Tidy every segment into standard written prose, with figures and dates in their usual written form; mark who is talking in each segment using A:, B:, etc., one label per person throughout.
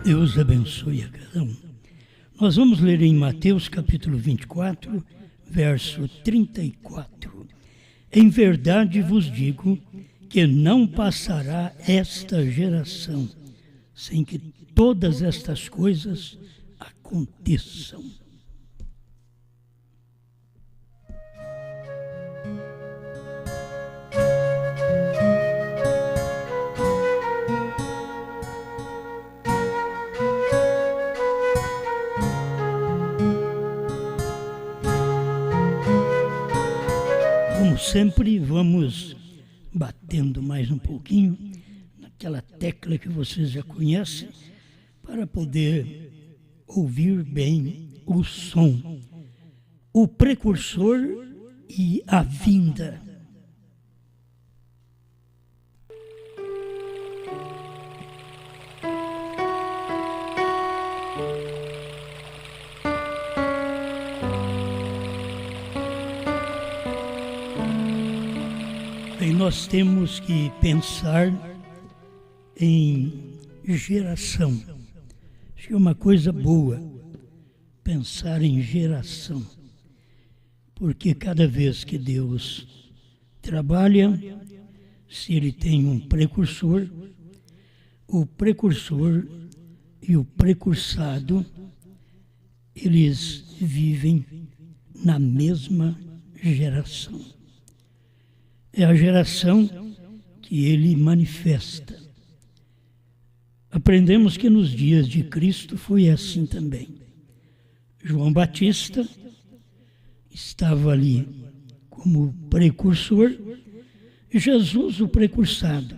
A: Deus abençoe a cada um. Nós vamos ler em Mateus capítulo 24, verso 34. Em verdade vos digo que não passará esta geração sem que todas estas coisas aconteçam. Como sempre, vamos batendo mais um pouquinho naquela tecla que vocês já conhecem, para poder ouvir bem o som, o precursor e a vinda. Bem, nós temos que pensar em geração. Acho que é uma coisa boa pensar em geração, porque cada vez que Deus trabalha, se Ele tem um precursor, o precursor e o precursado, eles vivem na mesma geração. É a geração que Ele manifesta. Aprendemos que nos dias de Cristo foi assim também. João Batista estava ali como precursor, Jesus o precursado.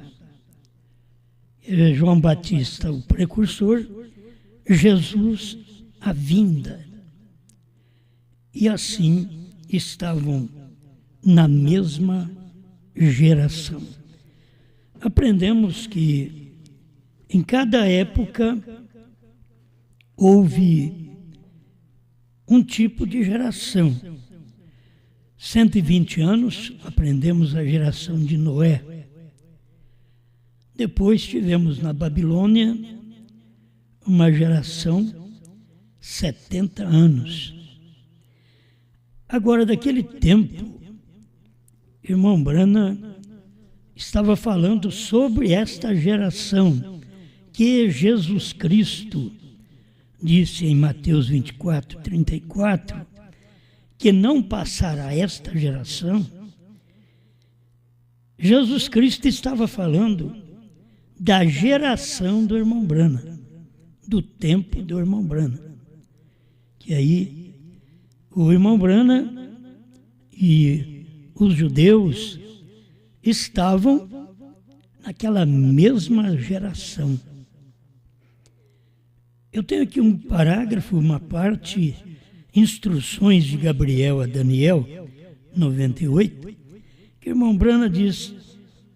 A: João Batista o precursor, Jesus a vinda. E assim estavam na mesma geração. Aprendemos que em cada época houve um tipo de geração. 120 anos, aprendemos a geração de Noé. Depois tivemos na Babilônia uma geração 70 anos. Agora, daquele tempo, irmão Branham estava falando sobre esta geração que Jesus Cristo disse em Mateus 24, 34, que não passará esta geração. Jesus Cristo estava falando da geração do irmão Branham, do tempo do irmão Branham. Que aí o irmão Branham e os judeus estavam naquela mesma geração. Eu tenho aqui um parágrafo, uma parte, Instruções de Gabriel a Daniel, 98, que o irmão Branham diz: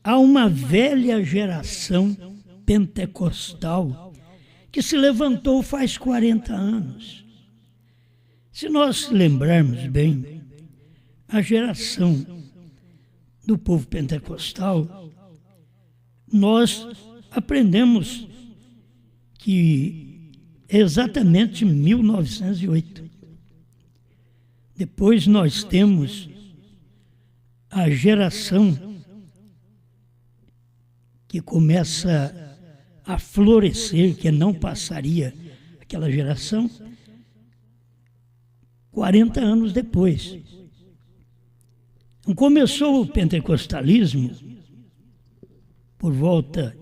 A: há uma velha geração pentecostal que se levantou faz 40 anos. Se nós lembrarmos bem, a geração do povo pentecostal, nós aprendemos que é exatamente 1908. Depois nós temos a geração que começa a florescer, que não passaria aquela geração, 40 anos depois. Então, começou o pentecostalismo por volta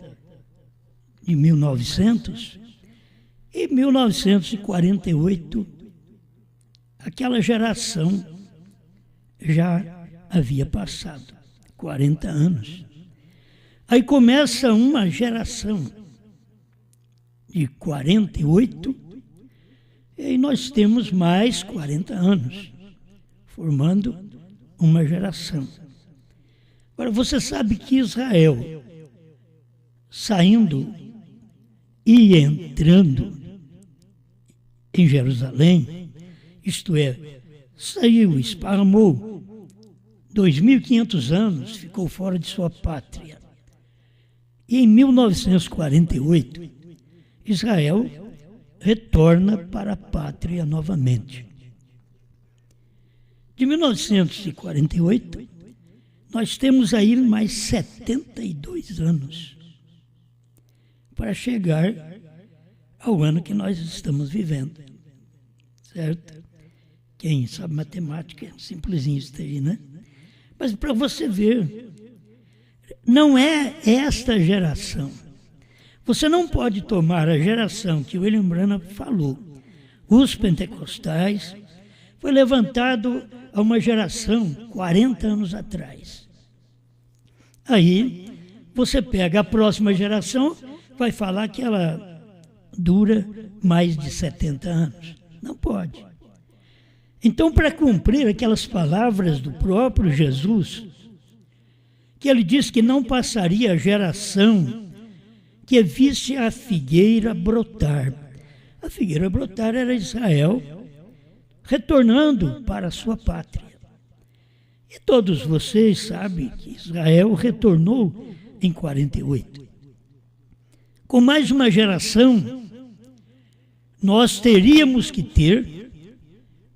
A: de 1900, em 1948, aquela geração já havia passado 40 anos. Aí começa uma geração de 48, e aí nós temos mais 40 anos, formando uma geração. Agora, você sabe que Israel, saindo e entrando em Jerusalém, isto é, saiu, esparramou, 2.500 anos ficou fora de sua pátria. E em 1948, Israel retorna para a pátria novamente. De 1948, nós temos aí mais 72 anos para chegar ao ano que nós estamos vivendo, certo? Quem sabe matemática é simplesinho isso aí, né? Mas para você ver, não é esta geração. Você não pode tomar a geração que William Branham falou. Os pentecostais foi levantado a uma geração 40 anos atrás. Aí você pega a próxima geração, vai falar que ela dura mais de 70 anos. Não pode. Então, para cumprir aquelas palavras do próprio Jesus, que ele disse que não passaria a geração que visse a figueira brotar. A figueira brotar era Israel retornando para a sua pátria. E todos vocês sabem que Israel retornou em 48. Com mais uma geração, nós teríamos que ter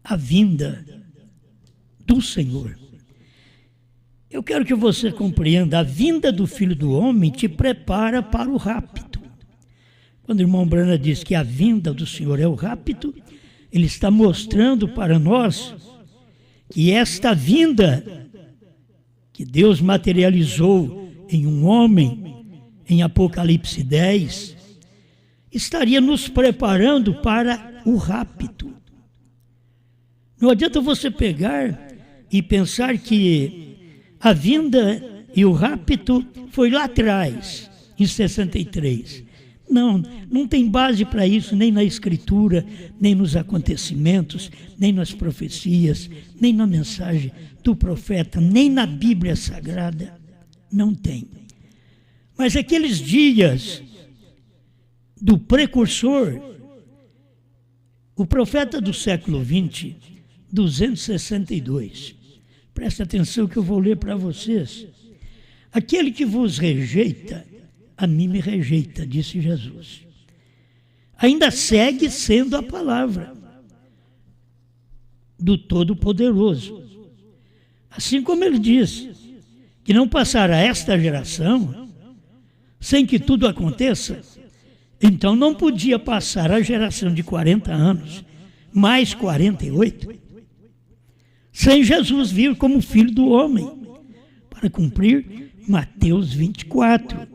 A: a vinda do Senhor. Eu quero que você compreenda, a vinda do Filho do Homem te prepara para o rapto. Quando o irmão Branham diz que a vinda do Senhor é o rapto, ele está mostrando para nós que esta vinda que Deus materializou em um homem, em Apocalipse 10, estaria nos preparando para o rapto. Não adianta você pegar e pensar que a vinda e o rapto foi lá atrás, em 63. Não tem base para isso, nem na Escritura, nem nos acontecimentos, nem nas profecias, nem na mensagem do profeta, nem na Bíblia Sagrada. Não tem. Mas aqueles dias do precursor, o profeta do século 20, 262. Presta atenção que eu vou ler para vocês. Aquele que vos rejeita, a mim me rejeita, disse Jesus. Ainda segue sendo a palavra do Todo-Poderoso. Assim como ele diz que não passará esta geração sem que tudo aconteça, então não podia passar a geração de 40 anos, mais 48, sem Jesus vir como Filho do Homem, para cumprir Mateus 24.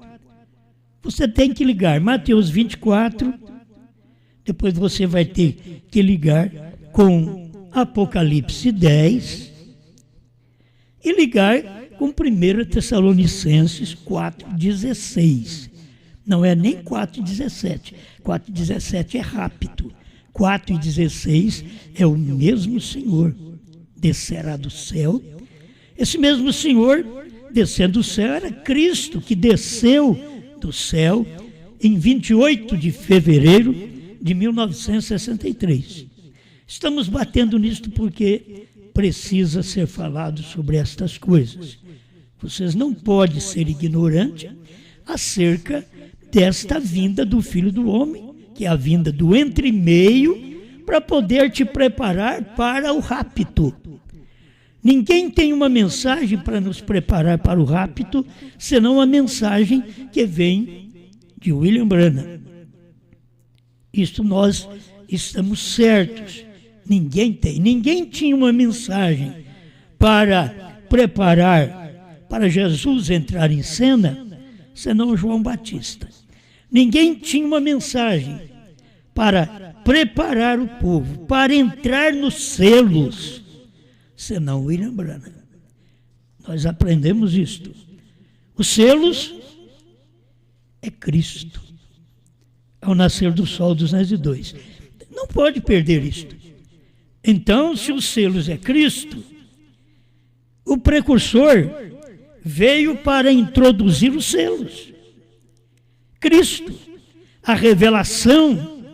A: Você tem que ligar Mateus 24, depois você vai ter que ligar com Apocalipse 10 e ligar com 1 Tessalonicenses 4,16. Não é nem 4,17. 4,17 é rápido. 4,16 é o mesmo Senhor descerá do céu. Esse mesmo Senhor descendo do céu era Cristo, que desceu do céu em 28 de fevereiro de 1963. Estamos batendo nisto porque precisa ser falado sobre estas coisas. Vocês não podem ser ignorantes acerca desta vinda do Filho do Homem, que é a vinda do entremeio, para poder te preparar para o rapto. Ninguém tem uma mensagem para nos preparar para o rapto, senão a mensagem que vem de William Branham. Isto nós estamos certos. Ninguém tem. Ninguém tinha uma mensagem para preparar para Jesus entrar em cena, senão João Batista. Ninguém tinha uma mensagem para preparar o povo, para entrar nos selos, senão William Branham. Nós aprendemos isto. Os selos é Cristo. Ao nascer do sol dos 2. Não pode perder isto. Então, se os selos é Cristo, o precursor veio para introduzir os selos. Cristo, a revelação,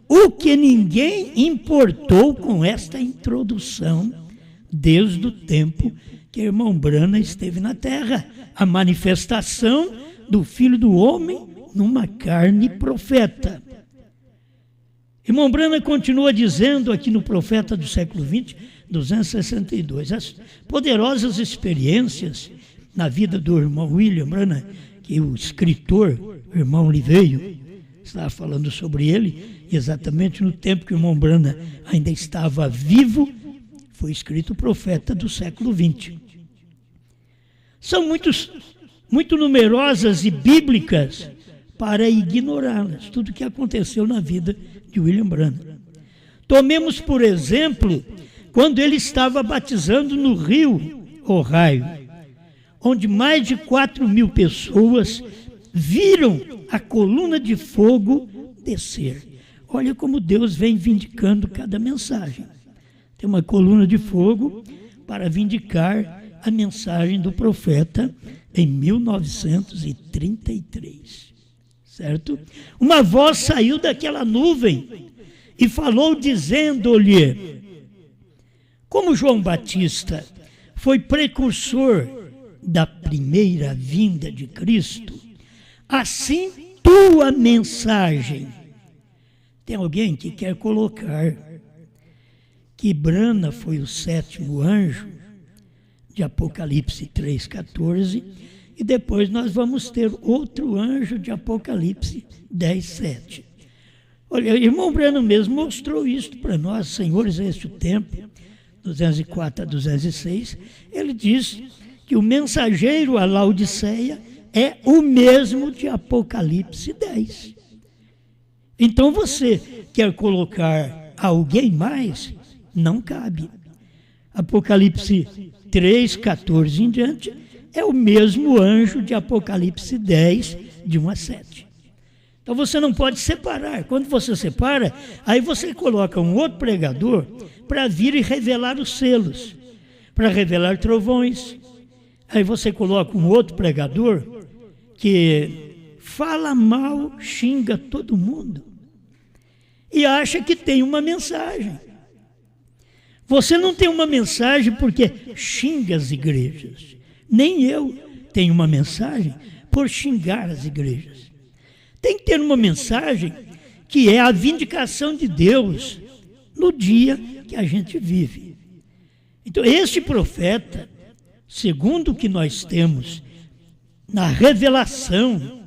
A: o que ninguém importou com esta introdução desde o tempo que o irmão Branham esteve na terra, a manifestação do Filho do Homem numa carne profeta. Irmão Branham continua dizendo aqui no Profeta do século XX, 262, as poderosas experiências na vida do irmão William Branham, que o escritor, o irmão Liveio, estava falando sobre ele, exatamente no tempo que o irmão Branham ainda estava vivo, foi escrito o Profeta do século XX. São muito numerosas e bíblicas para ignorá-las, tudo o que aconteceu na vida de William Branham. Tomemos, por exemplo, quando ele estava batizando no rio Ohio, onde mais de 4.000 pessoas viram a coluna de fogo descer. Olha como Deus vem vindicando cada mensagem. Tem uma coluna de fogo para vindicar a mensagem do profeta em 1933. Certo? Uma voz saiu daquela nuvem e falou dizendo-lhe: como João Batista foi precursor da primeira vinda de Cristo, assim tua mensagem. Tem alguém que quer colocar que Branham foi o 7º anjo de Apocalipse 3,14, e depois nós vamos ter outro anjo de Apocalipse 10,7. Olha, o irmão Branham mesmo mostrou isso para nós, Senhores, é este o tempo, 204 a 206, ele diz que o mensageiro a Laodiceia é o mesmo de Apocalipse 10. Então você quer colocar alguém mais? Não cabe. Apocalipse 3,14 em diante é o mesmo anjo de Apocalipse 10, de 1 a 7. Então você não pode separar. Quando você separa, aí você coloca um outro pregador para vir e revelar os selos, para revelar trovões. Aí você coloca um outro pregador que fala mal, xinga todo mundo e acha que tem uma mensagem. Você não tem uma mensagem porque xinga as igrejas. Nem eu tenho uma mensagem por xingar as igrejas. Tem que ter uma mensagem que é a vindicação de Deus no dia que a gente vive. Então, este profeta, segundo o que nós temos na revelação,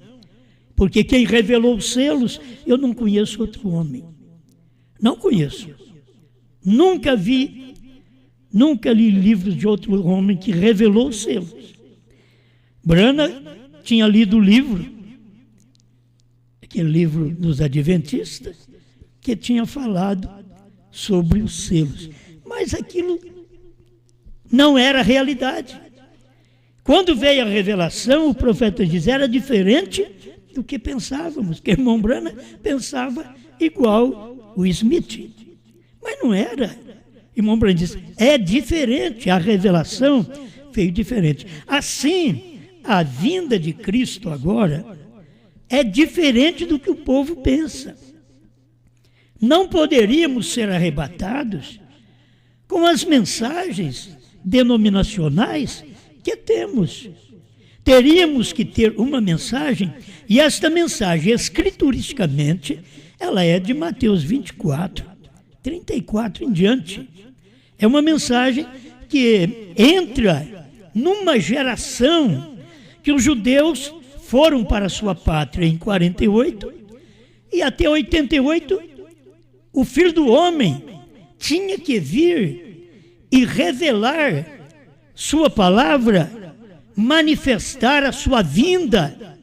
A: porque quem revelou os selos, eu não conheço outro homem. Não conheço. Nunca li livros de outro homem que revelou os selos. Branham tinha lido o livro, aquele livro dos Adventistas, que tinha falado sobre os selos. Mas aquilo não era realidade. Quando veio a revelação, o profeta diz, era diferente do que pensávamos, que o irmão Branham pensava igual o Smith. Mas não era. Irmão Branham diz, é diferente, a revelação veio diferente. Assim, a vinda de Cristo agora é diferente do que o povo pensa. Não poderíamos ser arrebatados com as mensagens denominacionais que temos. Teríamos que ter uma mensagem, e esta mensagem, escrituristicamente, ela é de Mateus 24, 34 em diante. É uma mensagem que entra numa geração que os judeus foram para a sua pátria em 48 e até 88 o Filho do Homem tinha que vir e revelar sua palavra, manifestar a sua vinda.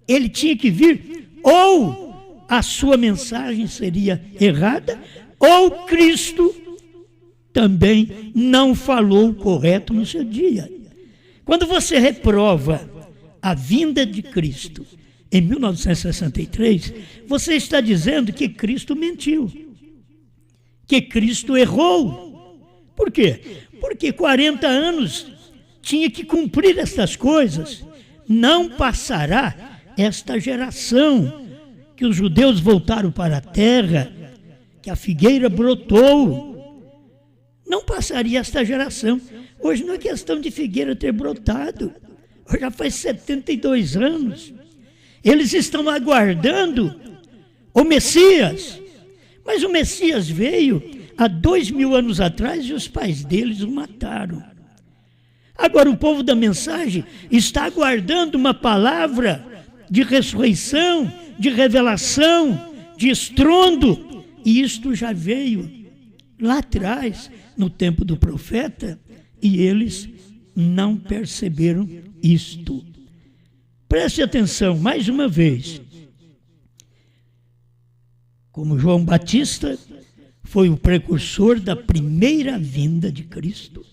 A: Ele tinha que vir, ou a sua mensagem seria errada, ou Cristo também não falou correto no seu dia. Quando você reprova a vinda de Cristo em 1963, você está dizendo que Cristo mentiu, que Cristo errou. Por quê? Porque 40 anos tinha que cumprir estas coisas. Não passará esta geração que os judeus voltaram para a terra, que a figueira brotou. Não passaria esta geração. Hoje não é questão de figueira ter brotado. Hoje já faz 72 anos. Eles estão aguardando o Messias. Mas o Messias veio há 2000 anos atrás e os pais deles o mataram. Agora o povo da mensagem está aguardando uma palavra de ressurreição, de revelação, de estrondo. E isto já veio lá atrás, no tempo do profeta, e eles não perceberam isto. Preste atenção, mais uma vez. Como João Batista foi o precursor da primeira vinda de Cristo,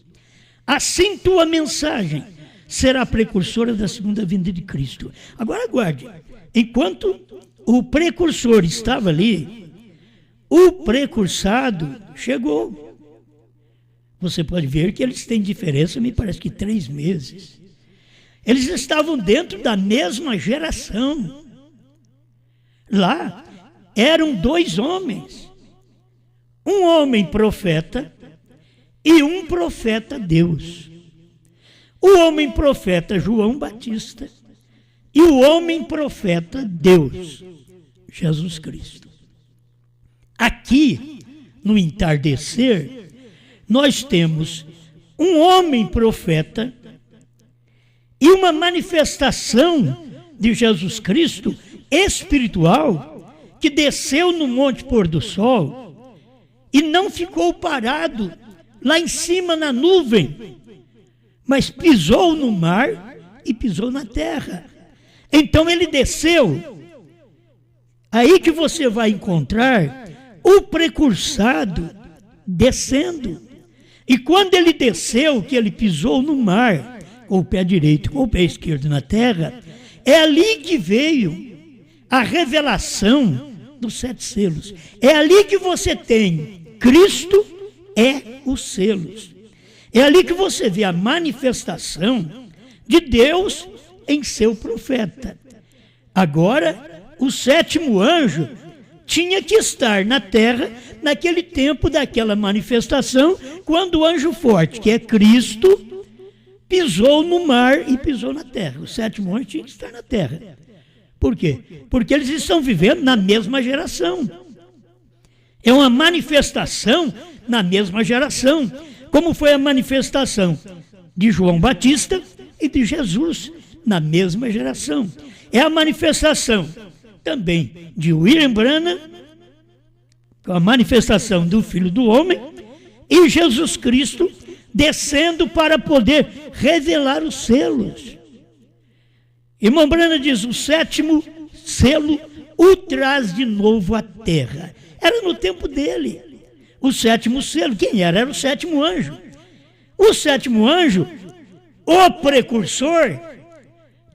A: assim tua mensagem será precursora da segunda vinda de Cristo. Agora aguarde, enquanto o precursor estava ali, o precursado chegou. Você pode ver que eles têm diferença, me parece que 3 meses. Eles estavam dentro da mesma geração. Lá eram 2 homens. Um homem profeta e um profeta Deus. O homem profeta João Batista e o homem profeta Deus, Jesus Cristo. Aqui, no entardecer, nós temos um homem profeta e uma manifestação de Jesus Cristo espiritual que desceu no Monte Pôr do Sol e não ficou parado lá em cima na nuvem, mas pisou no mar e pisou na terra. Então ele desceu. Aí que você vai encontrar o precursado descendo. E quando ele desceu, que ele pisou no mar, com o pé direito, com o pé esquerdo na terra, é ali que veio a revelação dos 7 selos. É ali que você tem Cristo é os selos. É ali que você vê a manifestação de Deus em seu profeta. Agora, o 7º anjo tinha que estar na terra naquele tempo daquela manifestação, quando o anjo forte, que é Cristo, pisou no mar e pisou na terra. O 7º anjo tinha que estar na terra. Por quê? Porque eles estão vivendo na mesma geração. É uma manifestação na mesma geração, como foi a manifestação de João Batista e de Jesus na mesma geração. É a manifestação também de William Branham, com a manifestação do Filho do Homem, e Jesus Cristo descendo para poder revelar os selos. Irmão Branham diz, o 7º selo o traz de novo à terra. Era no tempo dele. O 7º selo, quem era? Era o 7º anjo. O 7º anjo, o precursor,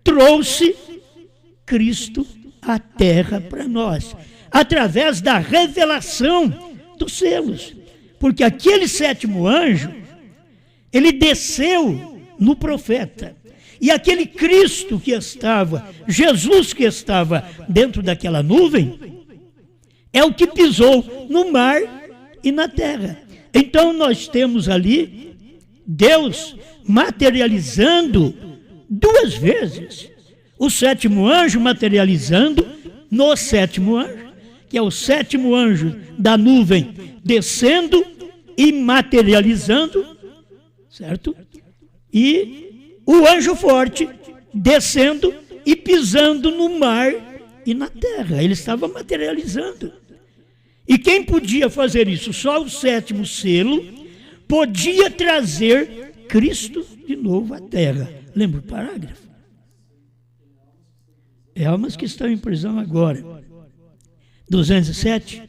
A: trouxe Cristo à terra para nós, através da revelação dos selos. Porque aquele 7º anjo, ele desceu no profeta. E aquele Cristo que estava, Jesus que estava dentro daquela nuvem, é o que pisou no mar e na terra. Então nós temos ali Deus materializando 2 vezes. O 7º anjo materializando no 7º anjo, que é o 7º anjo da nuvem descendo e materializando, certo? E o anjo forte descendo e pisando no mar e na terra. Ele estava materializando. E quem podia fazer isso? Só o 7º selo podia trazer Cristo de novo à terra. Lembra o parágrafo? É almas que estão em prisão agora. 207.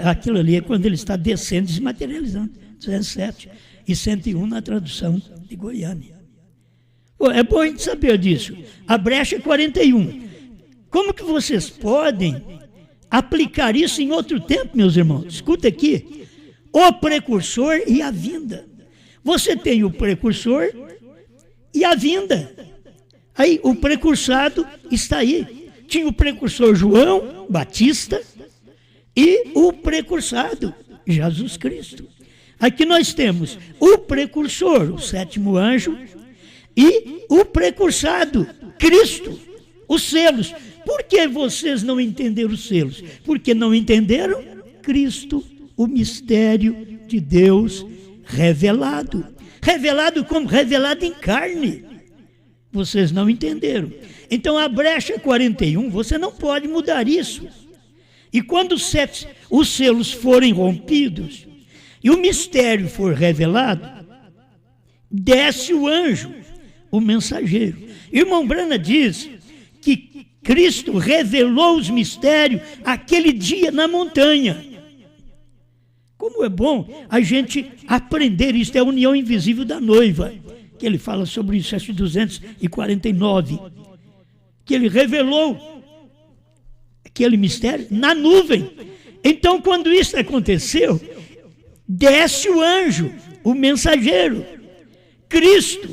A: Aquilo ali é quando ele está descendo e se materializando. 207. E 101 na tradução de Goiânia. Pô, é bom a gente saber disso. A brecha é 41. Como que vocês podem aplicar isso em outro tempo, meus irmãos? Escuta aqui. O precursor e a vinda. Você tem o precursor e a vinda. Aí o precursado está aí. Tinha o precursor João Batista e o precursado Jesus Cristo. Aqui nós temos o precursor, o 7º anjo, e o precursado, Cristo, os selos. por que vocês não entenderam os selos? Porque não entenderam Cristo, o mistério de Deus revelado. Revelado como? Revelado em carne. Vocês não entenderam. Então a brecha 41, você não pode mudar isso. E quando os selos forem rompidos e o mistério for revelado, desce o anjo, o mensageiro. Irmão Brana diz que Cristo revelou os mistérios aquele dia na montanha. Como é bom a gente aprender isso, é a união invisível da noiva, que ele fala sobre isso, verso 249, que ele revelou aquele mistério na nuvem. Então, quando isso aconteceu, desce o anjo, o mensageiro, Cristo,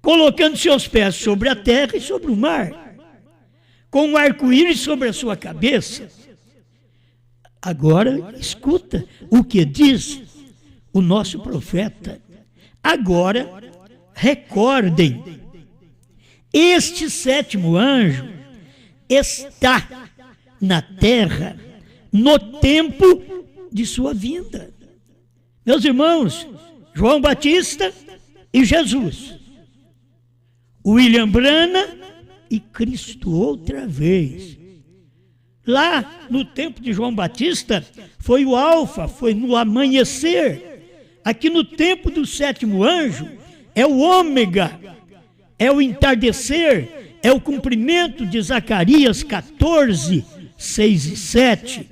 A: colocando seus pés sobre a terra e sobre o mar, com um arco-íris sobre a sua cabeça. Agora, escuta o que diz o nosso profeta. Agora, recordem, este sétimo anjo está na terra no tempo de sua vinda. Meus irmãos, João Batista e Jesus, William Brana e Cristo outra vez. Lá no tempo de João Batista foi o alfa, foi no amanhecer. Aqui no tempo do sétimo anjo é o ômega, é o entardecer, é o cumprimento de Zacarias 14, 6 e 7.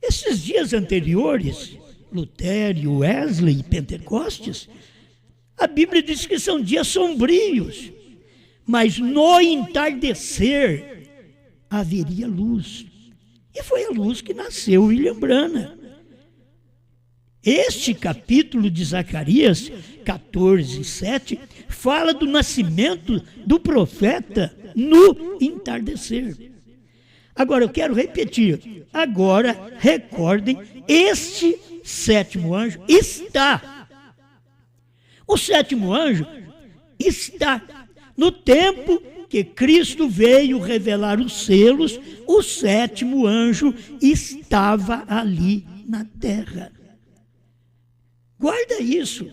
A: Esses dias anteriores, Lutero, Wesley e Pentecostes, a Bíblia diz que são dias sombrios, mas no entardecer haveria luz. E foi a luz que nasceu William Brana. Este capítulo de Zacarias 14, 7 fala do nascimento do profeta no entardecer. Agora eu quero repetir. Agora recordem, este sétimo anjo está. O sétimo anjo está no tempo que Cristo veio revelar os selos, o sétimo anjo estava ali na terra. Guarda isso.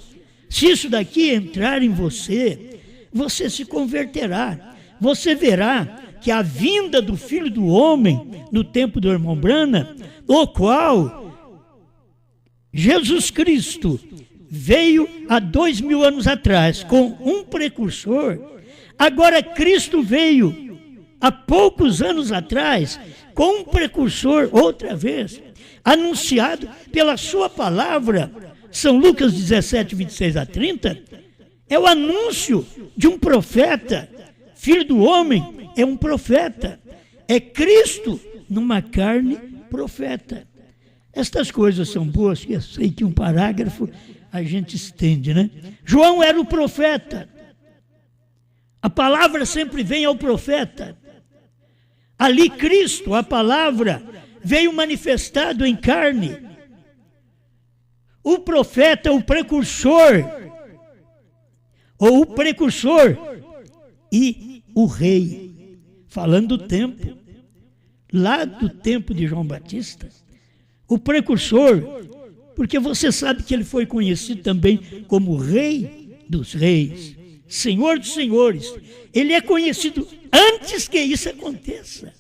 A: Se isso daqui entrar em você, você se converterá. Você verá que a vinda do Filho do Homem, no tempo do irmão Brana, o qual Jesus Cristo veio há 2000 anos atrás com um precursor, agora Cristo veio há poucos anos atrás com um precursor outra vez, anunciado pela sua palavra. São Lucas 17, 26 a 30, é o anúncio de um profeta. Filho do homem é um profeta. É Cristo numa carne profeta. Estas coisas são boas, que eu sei que um parágrafo a gente estende, né? João era o profeta. A palavra sempre vem ao profeta. Ali Cristo, a palavra, veio manifestado em carne. O profeta, o precursor, ou o precursor e o rei, falando do tempo, lá do tempo de João Batista, o precursor, porque você sabe que ele foi conhecido também como Rei dos Reis, Senhor dos Senhores. Ele é conhecido antes que isso aconteça.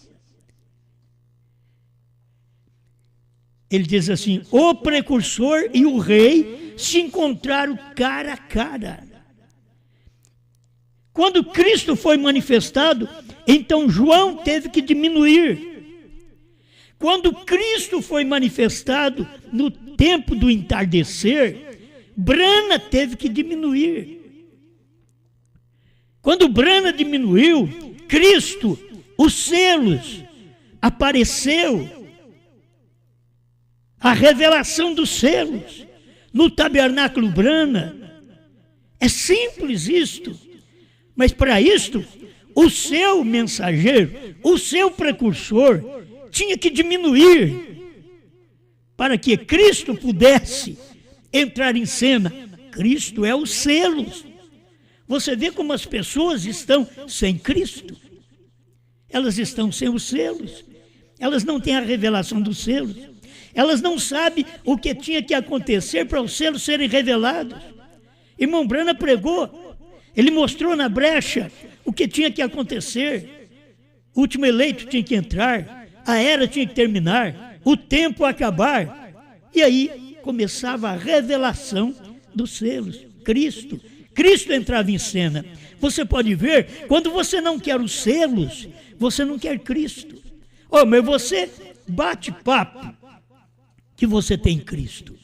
A: Ele diz assim: o precursor e o rei se encontraram cara a cara. Quando Cristo foi manifestado, então João teve que diminuir. Quando Cristo foi manifestado no tempo do entardecer, Brana teve que diminuir. Quando Brana diminuiu, Cristo, os selos, apareceu. A revelação dos selos no tabernáculo Brana. É simples isto. Mas para isto, o seu mensageiro, o seu precursor, tinha que diminuir para que Cristo pudesse entrar em cena. Cristo é os selos. Você vê como as pessoas estão sem Cristo. Elas estão sem os selos. Elas não têm a revelação dos selos. Elas não sabem o que tinha que acontecer para os selos serem revelados. Irmão Branham pregou. Ele mostrou na brecha o que tinha que acontecer. O último eleito tinha que entrar. A era tinha que terminar. O tempo acabar. E aí começava a revelação dos selos. Cristo entrava em cena. Você pode ver, quando você não quer os selos, você não quer Cristo. Mas você bate papo que você tem Cristo.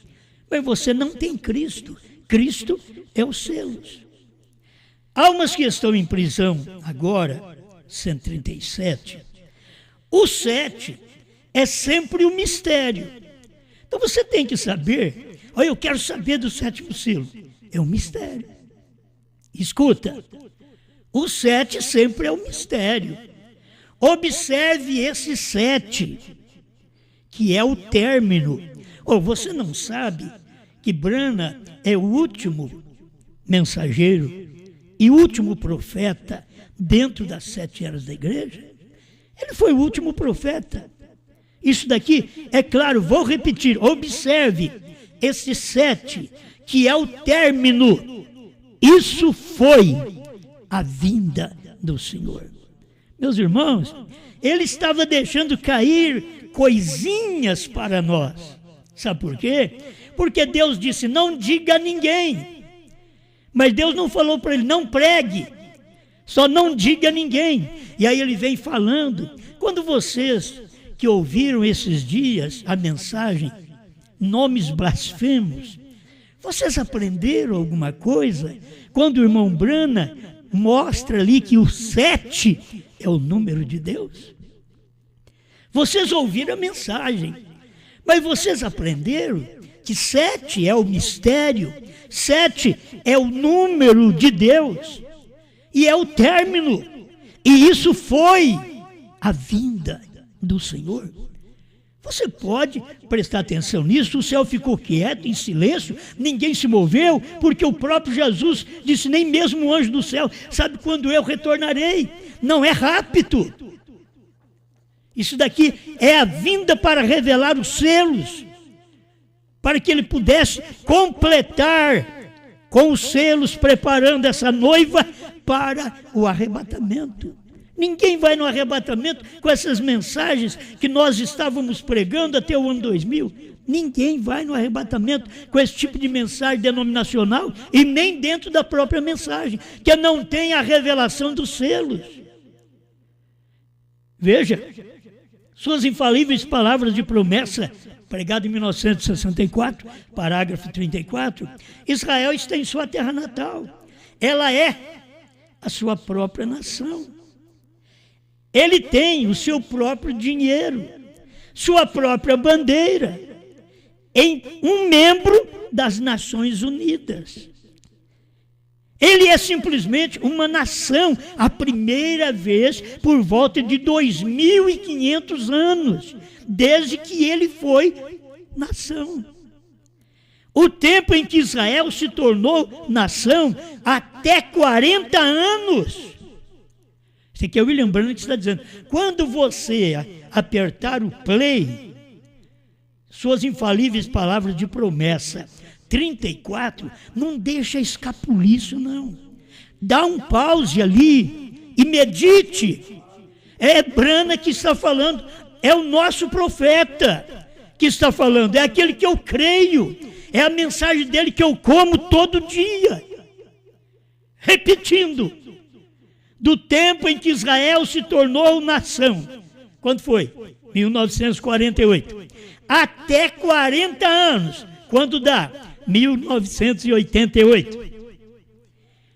A: Mas você não tem Cristo. Cristo é os selos. Almas que estão em prisão agora, 137. O 7 é sempre um mistério. Então você tem que saber, eu quero saber do 7º selo. É um mistério. Escuta, o 7 sempre é um mistério. Observe esse 7, que é o término. Você não sabe que Branham é o último mensageiro e último profeta dentro das 7 eras da igreja? Ele foi o último profeta. Isso daqui, é claro, vou repetir, observe esse 7, que é o término. Isso foi a vinda do Senhor. Meus irmãos, ele estava deixando cair coisinhas para nós. Sabe por quê? Porque Deus disse, não diga a ninguém. Mas Deus não falou para ele, não pregue. Só não diga a ninguém. E aí ele vem falando. Quando vocês que ouviram esses dias a mensagem, nomes blasfemos, vocês aprenderam alguma coisa? Quando o irmão Branham mostra ali que o 7 é o número de Deus. Vocês ouviram a mensagem, mas vocês aprenderam que 7 é o mistério, 7 é o número de Deus, e é o término, e isso foi a vinda do Senhor. Você pode prestar atenção nisso. O céu ficou quieto, em silêncio, ninguém se moveu, porque o próprio Jesus disse, nem mesmo o anjo do céu sabe quando eu retornarei. Não é rápido. Isso daqui é a vinda para revelar os selos, para que ele pudesse completar com os selos, preparando essa noiva para o arrebatamento. Ninguém vai no arrebatamento com essas mensagens que nós estávamos pregando até o ano 2000. Ninguém vai no arrebatamento com esse tipo de mensagem denominacional e nem dentro da própria mensagem, que não tem a revelação dos selos. Veja, suas infalíveis palavras de promessa, pregado em 1964, parágrafo 34, Israel está em sua terra natal. Ela é a sua própria nação. Ele tem o seu próprio dinheiro, sua própria bandeira, em um membro das Nações Unidas. Ele é simplesmente uma nação, a primeira vez por volta de 2.500 anos, desde que ele foi nação. O tempo em que Israel se tornou nação, até 40 anos. Isso aqui é o William Branham que está dizendo. Quando você apertar o play, suas infalíveis palavras de promessa, 34, não deixa escapuliço, não. Dá um pause ali e medite. É Branham que está falando, é o nosso profeta que está falando, é aquele que eu creio, é a mensagem dele que eu como todo dia. Repetindo. Do tempo em que Israel se tornou nação. Quando foi? 1948. Até 40 anos. Quando dá? 1988.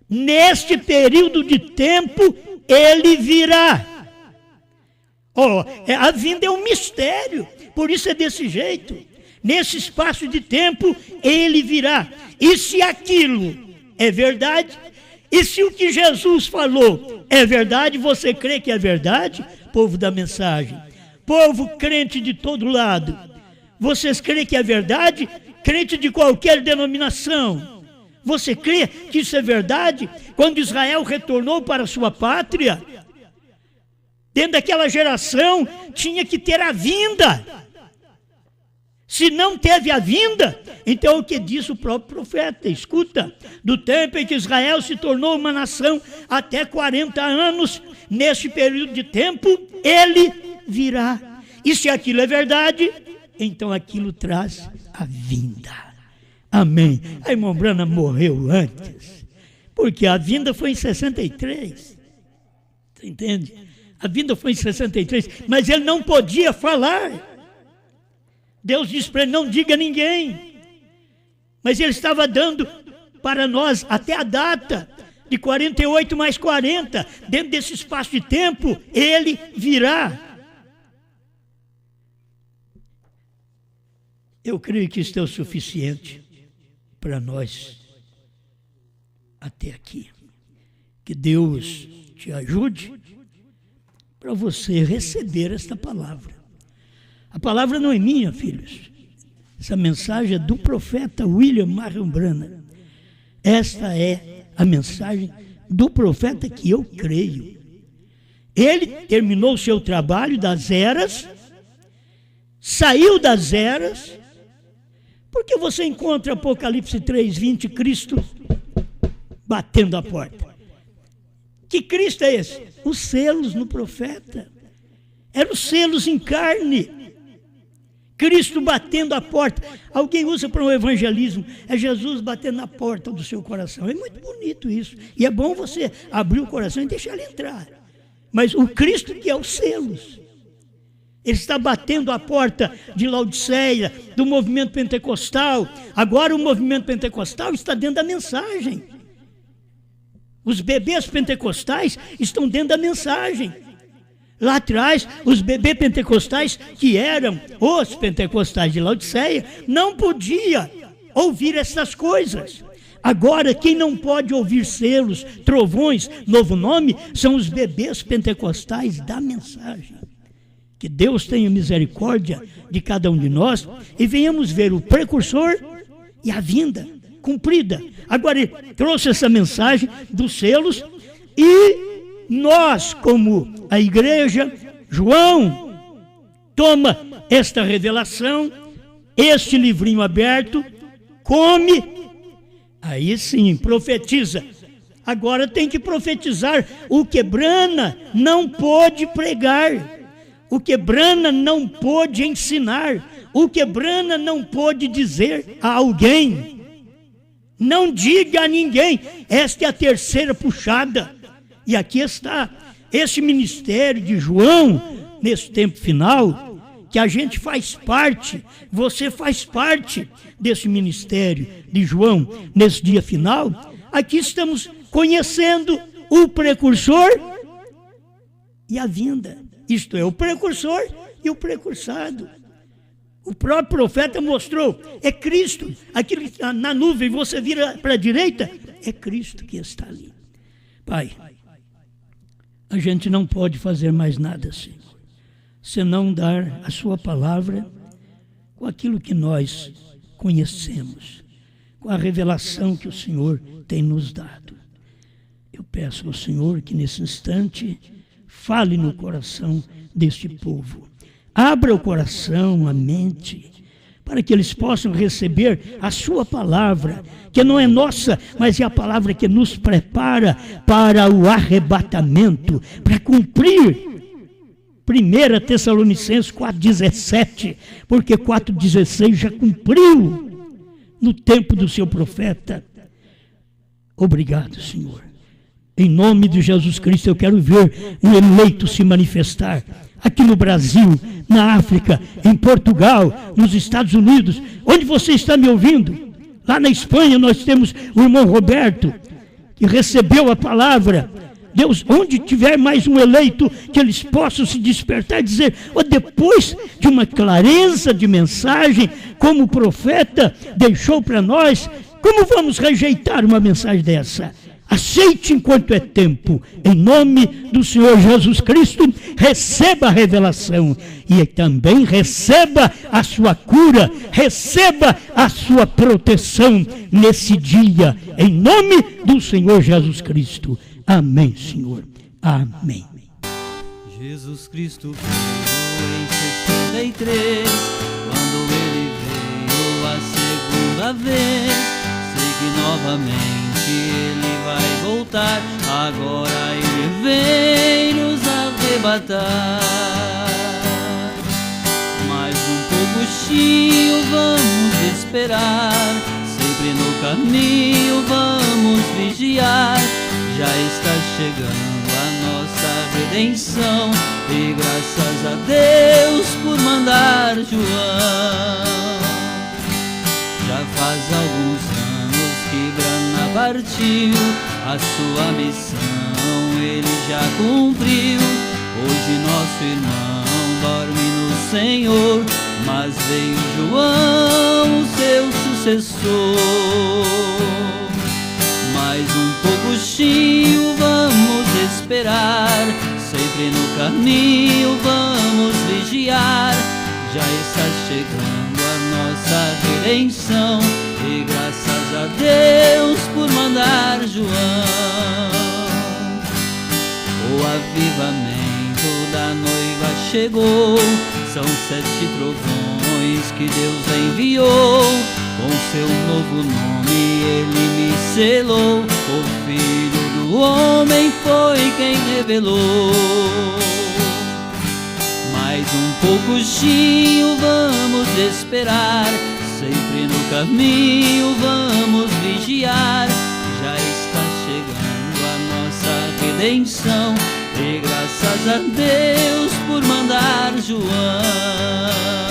A: Neste período de tempo, ele virá. A vinda é um mistério. Por isso é desse jeito. Nesse espaço de tempo, ele virá. E se aquilo é verdade... E se o que Jesus falou é verdade, você crê que é verdade? Povo da mensagem, povo crente de todo lado, vocês creem que é verdade? Crente de qualquer denominação, Você crê que isso é verdade? Quando Israel retornou para sua pátria, dentro daquela geração, tinha que ter a vinda. Se não teve a vinda, então o que diz o próprio profeta? Escuta, do tempo em que Israel se tornou uma nação, até 40 anos, nesse período de tempo, ele virá. E se aquilo é verdade, então aquilo traz a vinda. Amém. A irmã Branham morreu antes, porque a vinda foi em 63. Você entende? A vinda foi em 63, mas ele não podia falar. Deus disse para ele, não diga a ninguém. Mas ele estava dando para nós até a data de 48 mais 40. Dentro desse espaço de tempo, ele virá. Eu creio que isso é o suficiente para nós até aqui. Que Deus te ajude para você receber esta palavra. A palavra não é minha, filhos. Essa mensagem é do profeta William Marion Branham. Esta é a mensagem do profeta que eu creio. Ele terminou o seu trabalho das eras, saiu das eras, porque você encontra Apocalipse 3:20, Cristo batendo a porta. Que Cristo é esse? Os selos no profeta. Eram os selos em carne. Cristo batendo a porta. Alguém usa para o evangelismo, é Jesus batendo na porta do seu coração. É muito bonito isso. E é bom você abrir o coração e deixar ele entrar. Mas o Cristo que é os selos. Ele está batendo a porta de Laodiceia, do movimento pentecostal. Agora o movimento pentecostal está dentro da mensagem. Os bebês pentecostais estão dentro da mensagem. Lá atrás, os bebês pentecostais, que eram os pentecostais de Laodiceia, não podiam ouvir essas coisas. Agora, quem não pode ouvir selos, trovões, novo nome, são os bebês pentecostais da mensagem. Que Deus tenha misericórdia de cada um de nós e venhamos ver o precursor e a vinda cumprida. Agora, ele trouxe essa mensagem dos selos e nós, como a igreja, João, toma esta revelação, este livrinho aberto, come, aí sim, profetiza. Agora tem que profetizar o que Branham não pôde pregar, o que Branham não pôde ensinar, o que Branham não pôde dizer a alguém. Não diga a ninguém, esta é a terceira puxada. E aqui está esse ministério de João, nesse tempo final, que a gente faz parte, você faz parte desse ministério de João, nesse dia final. Aqui estamos conhecendo o precursor e a vinda. Isto é, o precursor e o precursado. O próprio profeta mostrou, é Cristo. Aquilo que está na nuvem, você vira para a direita, é Cristo que está ali. Pai, a gente não pode fazer mais nada, Senhor, senão dar a sua palavra com aquilo que nós conhecemos, com a revelação que o Senhor tem nos dado. Eu peço ao Senhor que nesse instante fale no coração deste povo. Abra o coração, a mente, para que eles possam receber a sua palavra, que não é nossa, mas é a palavra que nos prepara para o arrebatamento, para cumprir 1 Tessalonicenses 4,17, porque 4,16 já cumpriu no tempo do seu profeta. Obrigado, Senhor. Em nome de Jesus Cristo, eu quero ver um eleito se manifestar aqui no Brasil, na África, em Portugal, nos Estados Unidos, onde você está me ouvindo. Lá na Espanha nós temos o irmão Roberto, que recebeu a palavra. Deus, onde tiver mais um eleito, que eles possam se despertar e dizer, depois de uma clareza de mensagem, como o profeta deixou para nós, como vamos rejeitar uma mensagem dessa? Aceite enquanto é tempo, em nome do Senhor Jesus Cristo, receba a revelação e também receba a sua cura, receba a sua proteção nesse dia, em nome do Senhor Jesus Cristo. Amém, Senhor. Amém.
B: Jesus Cristo veio em 63, quando ele veio a segunda vez. Sei que novamente ele vai voltar, agora ele vem nos arrebatar. Mais um pouquinho vamos esperar, sempre no caminho vamos vigiar. Já está chegando a nossa redenção, e graças a Deus por mandar João. Já faz alguns anos que Brana partiu, a sua missão ele já cumpriu. Hoje nosso irmão dorme no Senhor, mas veio João, o seu sucessor. Mais um pouquinho vamos esperar, sempre no caminho vamos vigiar. Já está chegando a nossa redenção, e graças a Deus por mandar João. O avivamento da noiva chegou, são 7 trovões que Deus enviou. Com seu novo nome ele me selou, o Filho do Homem foi quem revelou. Mais um pouquinho vamos esperar, sempre no caminho vamos vigiar. Já está chegando a nossa redenção, e graças a Deus por mandar João.